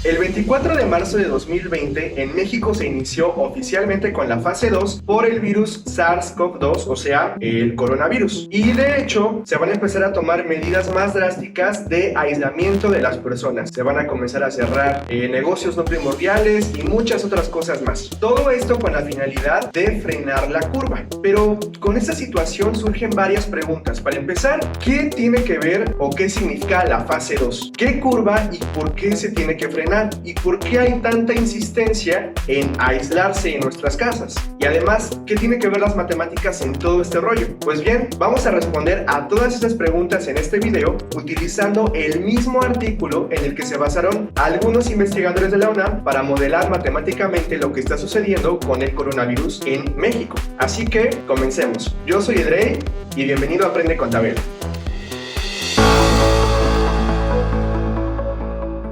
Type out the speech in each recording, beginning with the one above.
El 24 de marzo de 2020 en México se inició oficialmente con la fase 2 por el virus SARS-CoV-2, o sea, el coronavirus. Y de hecho, se van a empezar a tomar medidas más drásticas de aislamiento de las personas. Se van a comenzar a cerrar negocios no primordiales y muchas otras cosas más. Todo esto con la finalidad de frenar la curva. Pero con esta situación surgen varias preguntas. Para empezar, ¿qué tiene que ver o qué significa la fase 2? ¿Qué curva y por qué se tiene que frenar? ¿Y por qué hay tanta insistencia en aislarse en nuestras casas? Y además, ¿qué tiene que ver las matemáticas en todo este rollo? Pues bien, vamos a responder a todas estas preguntas en este video utilizando el mismo artículo en el que se basaron algunos investigadores de la UNAM para modelar matemáticamente lo que está sucediendo con el coronavirus en México. Así que, comencemos. Yo soy Edrey y bienvenido a Aprende con Tabela.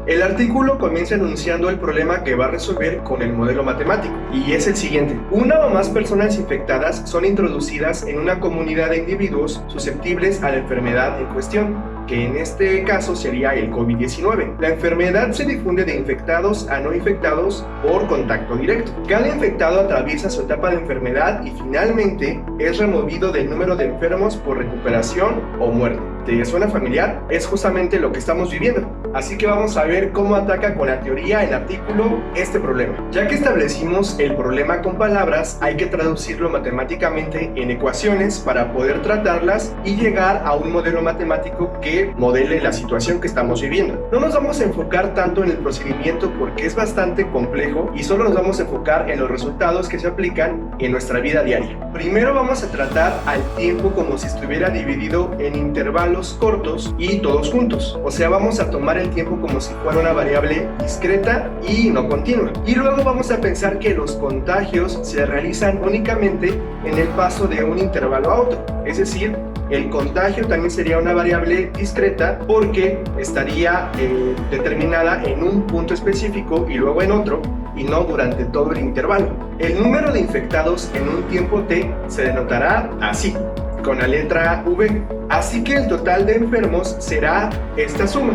El artículo comienza enunciando el problema que va a resolver con el modelo matemático, y es el siguiente. Una o más personas infectadas son introducidas en una comunidad de individuos susceptibles a la enfermedad en cuestión, que en este caso sería el COVID-19. La enfermedad se difunde de infectados a no infectados por contacto directo. Cada infectado atraviesa su etapa de enfermedad y finalmente es removido del número de enfermos por recuperación o muerte. ¿Te suena familiar? Es justamente lo que estamos viviendo. Así que vamos a ver cómo ataca con la teoría el artículo este problema. Ya que establecimos el problema con palabras, hay que traducirlo matemáticamente en ecuaciones para poder tratarlas y llegar a un modelo matemático que modele la situación que estamos viviendo. No nos vamos a enfocar tanto en el procedimiento porque es bastante complejo y solo nos vamos a enfocar en los resultados que se aplican en nuestra vida diaria. Primero vamos a tratar al tiempo como si estuviera dividido en intervalos cortos y todos juntos. O sea, vamos a tomar el tiempo como si fuera una variable discreta y no continua. Y luego vamos a pensar que los contagios se realizan únicamente en el paso de un intervalo a otro. Es decir, el contagio también sería una variable discreta porque estaría determinada en un punto específico y luego en otro, y no durante todo el intervalo. El número de infectados en un tiempo t se denotará así, con la letra V. Así que el total de enfermos será esta suma,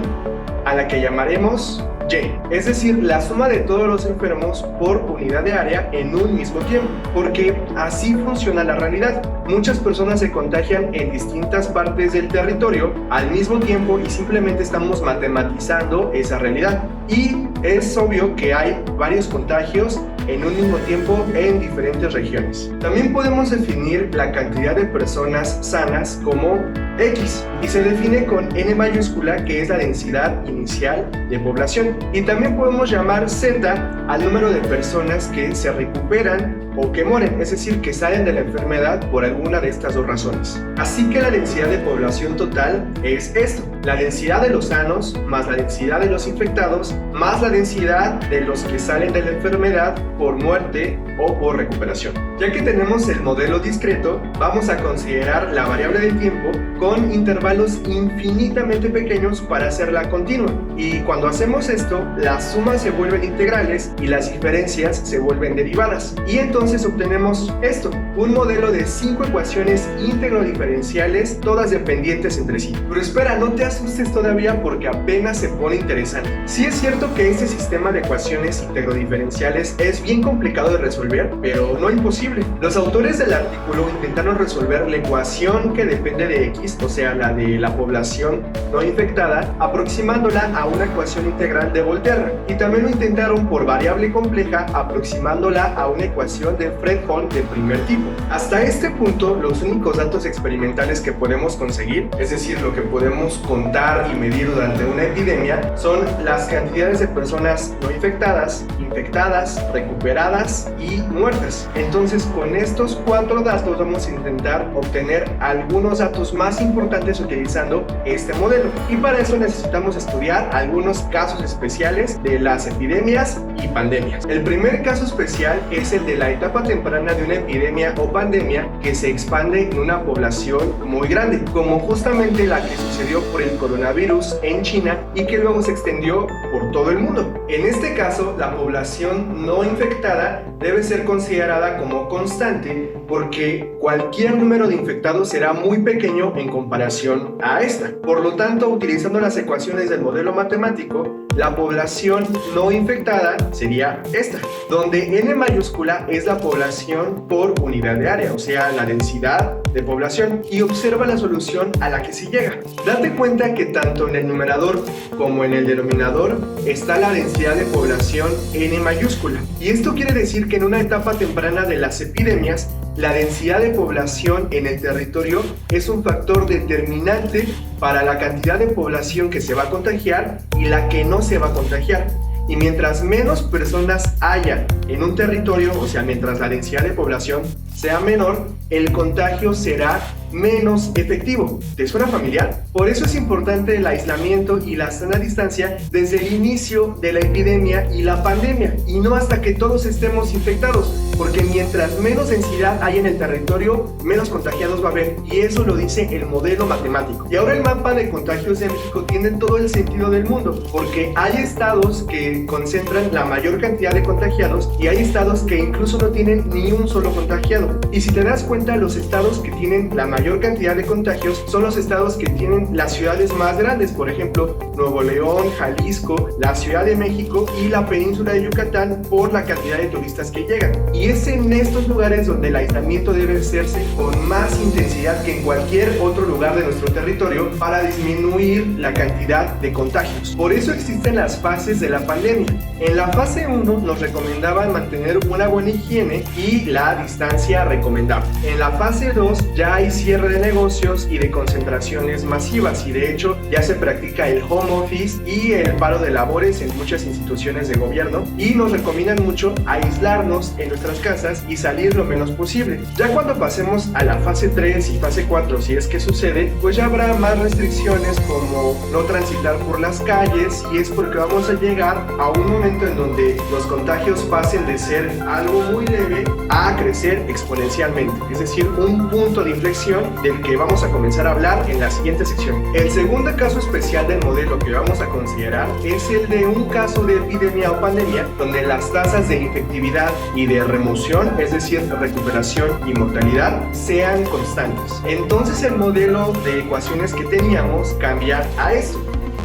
a la que llamaremos Y, es decir, la suma de todos los enfermos por unidad de área en un mismo tiempo, porque así funciona la realidad. Muchas personas se contagian en distintas partes del territorio al mismo tiempo y simplemente estamos matematizando esa realidad. Y es obvio que hay varios contagios en un mismo tiempo en diferentes regiones. También podemos definir la cantidad de personas sanas como X y se define con N mayúscula, que es la densidad inicial de población. Y también podemos llamar Z al número de personas que se recuperan o que mueren, es decir, que salen de la enfermedad por alguna de estas dos razones. Así que la densidad de población total es esto: la densidad de los sanos más la densidad de los infectados más la densidad de los que salen de la enfermedad por muerte o por recuperación. Ya que tenemos el modelo discreto, vamos a considerar la variable del tiempo con intervalos infinitamente pequeños para hacerla continua. Y cuando hacemos esto, las sumas se vuelven integrales y las diferencias se vuelven derivadas. Y entonces obtenemos esto, un modelo de 5 ecuaciones íntegro-diferenciales, todas dependientes entre sí. Pero espera, no te asustes todavía porque apenas se pone interesante. Sí es cierto que este sistema de ecuaciones íntegro-diferenciales es bien complicado de resolver, pero no imposible. Los autores del artículo intentaron resolver la ecuación que depende de X, o sea, la de la población no infectada, aproximándola a una ecuación integral de Volterra. Y también lo intentaron por variable compleja, aproximándola a una ecuación de Fredholm de primer tipo. Hasta este punto, los únicos datos experimentales que podemos conseguir, es decir, lo que podemos contar y medir durante una epidemia, son las cantidades de personas no infectadas, infectadas, recuperadas y muertas. Entonces, con estos 4 datos vamos a intentar obtener algunos datos más importantes utilizando este modelo. Y para eso necesitamos estudiar algunos casos especiales de las epidemias y pandemias. El primer caso especial es el de la etapa temprana de una epidemia o pandemia que se expande en una población muy grande, como justamente la que sucedió por el coronavirus en China y que luego se extendió por todo el mundo. En este caso, la población no infectada debe ser considerada como constante porque cualquier número de infectados será muy pequeño en comparación a esta. Por lo tanto, utilizando las ecuaciones del modelo matemático, La población no infectada sería esta, donde N mayúscula es la población por unidad de área, o sea, la densidad de población, y observa la solución a la que se llega. Date cuenta que tanto en el numerador como en el denominador está la densidad de población N mayúscula, y esto quiere decir que en una etapa temprana de las epidemias, la densidad de población en el territorio es un factor determinante para la cantidad de población que se va a contagiar y la que no se va a contagiar. Y mientras menos personas haya en un territorio, o sea, mientras la densidad de población sea menor, el contagio será menos efectivo. ¿Te suena familiar? Por eso es importante el aislamiento y la sana distancia desde el inicio de la epidemia y la pandemia, y no hasta que todos estemos infectados, porque mientras menos densidad hay en el territorio, menos contagiados va a haber, y eso lo dice el modelo matemático. Y ahora el mapa de contagios de México tiene todo el sentido del mundo, porque hay estados que concentran la mayor cantidad de contagiados y hay estados que incluso no tienen ni un solo contagiado. Y si te das cuenta, los estados que tienen la mayor cantidad de contagios son los estados que tienen las ciudades más grandes, por ejemplo, Nuevo León, Jalisco, la Ciudad de México y la península de Yucatán, por la cantidad de turistas que llegan. Y es en estos lugares donde el aislamiento debe hacerse con más intensidad que en cualquier otro lugar de nuestro territorio para disminuir la cantidad de contagios. Por eso existen las fases de la pandemia. En la fase 1 nos recomendaban mantener una buena higiene y la distancia recomendable. En la fase 2 ya hay cierre de negocios y de concentraciones masivas, y de hecho ya se practica el home office y el paro de labores en muchas instituciones de gobierno, y nos recomiendan mucho aislarnos en nuestras casas y salir lo menos posible. Ya cuando pasemos a la fase 3 y fase 4, si es que sucede, pues ya habrá más restricciones como no transitar por las calles, y es porque vamos a llegar a un momento en donde los contagios pasen de ser algo muy leve a crecer exponencialmente, es decir, un punto de inflexión del que vamos a comenzar a hablar en la siguiente sección. El segundo caso especial del modelo que vamos a considerar es el de un caso de epidemia o pandemia donde las tasas de infectividad y de remoción, es decir, recuperación y mortalidad, sean constantes. Entonces el modelo de ecuaciones que teníamos cambia a esto.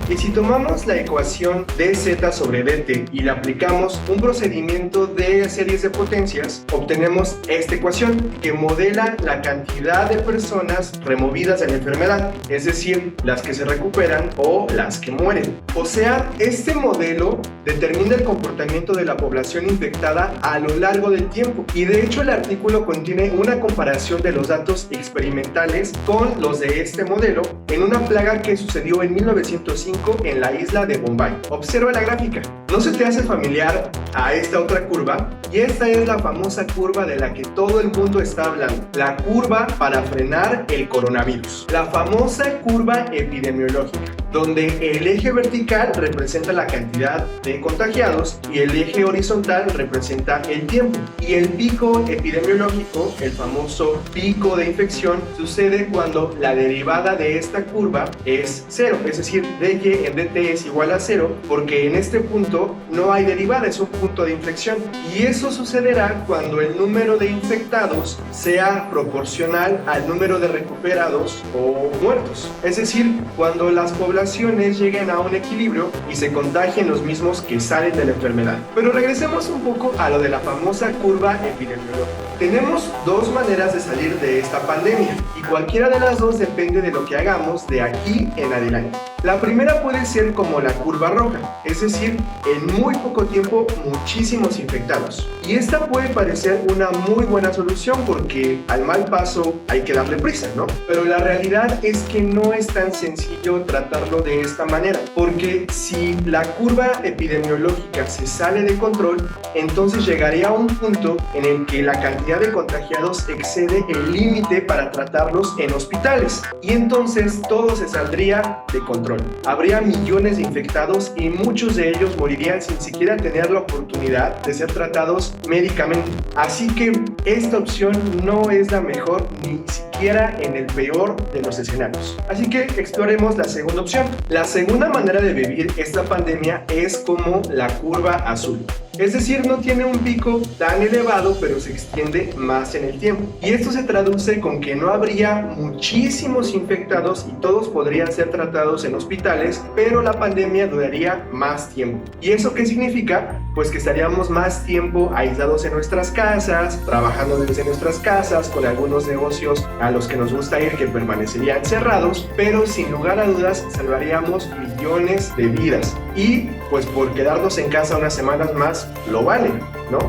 Y si tomamos la ecuación dz sobre dt y le aplicamos un procedimiento de series de potencias, obtenemos esta ecuación que modela la cantidad de personas removidas de la enfermedad, es decir, las que se recuperan o las que mueren. O sea, este modelo determina el comportamiento de la población infectada a lo largo del tiempo, y de hecho el artículo contiene una comparación de los datos experimentales con los de este modelo en una plaga que sucedió en 1905 en la isla de Bombay. Observa la gráfica. ¿No se te hace familiar a esta otra curva? Y esta es la famosa curva de la que todo el mundo está hablando, la curva para frenar el coronavirus, la famosa curva epidemiológica, donde el eje vertical representa la cantidad de contagiados y el eje horizontal representa el tiempo. Y el pico epidemiológico, el famoso pico de infección, sucede cuando la derivada de esta curva es 0, es decir, dy en dt es igual a 0, porque en este punto no hay derivada, es un punto de inflexión. Y eso sucederá cuando el número de infectados sea proporcional al número de recuperados o muertos, es decir, cuando las poblaciones lleguen a un equilibrio y se contagien los mismos que salen de la enfermedad. Pero regresemos un poco a lo de la famosa curva epidemiológica. Tenemos dos maneras de salir de esta pandemia, y cualquiera de las dos depende de lo que hagamos de aquí en adelante. La primera puede ser como la curva roja, es decir, en muy poco tiempo muchísimos infectados. Y esta puede parecer una muy buena solución porque al mal paso hay que darle prisa, ¿no? Pero la realidad es que no es tan sencillo tratarlo de esta manera, porque si la curva epidemiológica se sale de control, entonces llegaría a un punto en el que la cantidad de contagiados excede el límite para tratarlos en hospitales, y entonces todo se saldría de control. Habría millones de infectados y muchos de ellos morirían sin siquiera tener la oportunidad de ser tratados médicamente. Así que esta opción no es la mejor, ni siquiera en el peor de los escenarios. Así que exploremos la segunda opción. La segunda manera de vivir esta pandemia es como la curva azul. Es decir, no tiene un pico tan elevado, pero se extiende más en el tiempo. Y esto se traduce con que no habría muchísimos infectados y todos podrían ser tratados en hospitales, pero la pandemia duraría más tiempo. ¿Y eso qué significa? Pues que estaríamos más tiempo aislados en nuestras casas, trabajando desde nuestras casas, con algunos negocios a los que nos gusta ir que permanecerían cerrados, pero sin lugar a dudas salvaríamos millones de vidas. Y pues por quedarnos en casa unas semanas más, lo vale, ¿no?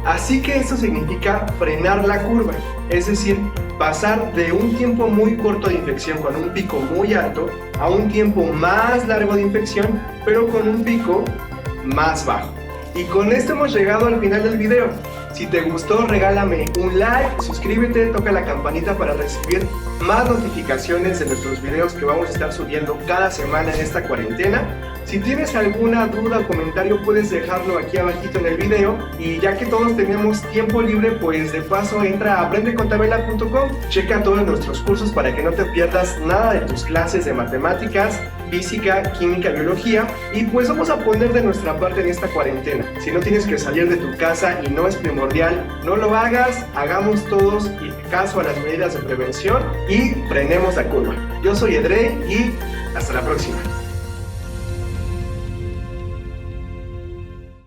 Así que esto significa frenar la curva, es decir, pasar de un tiempo muy corto de infección con un pico muy alto a un tiempo más largo de infección, pero con un pico más bajo. Y con esto hemos llegado al final del video. Si te gustó, regálame un like, suscríbete, toca la campanita para recibir más notificaciones de nuestros videos que vamos a estar subiendo cada semana en esta cuarentena. Si tienes alguna duda o comentario, puedes dejarlo aquí abajito en el video. Y ya que todos tenemos tiempo libre, pues de paso entra a aprendecontabela.com, checa todos nuestros cursos para que no te pierdas nada de tus clases de matemáticas, física, química, biología. Y pues vamos a poner de nuestra parte en esta cuarentena. Si no tienes que salir de tu casa y no es primordial, no lo hagas, hagamos todos caso a las medidas de prevención y frenemos la curva. Yo soy Edrey y hasta la próxima.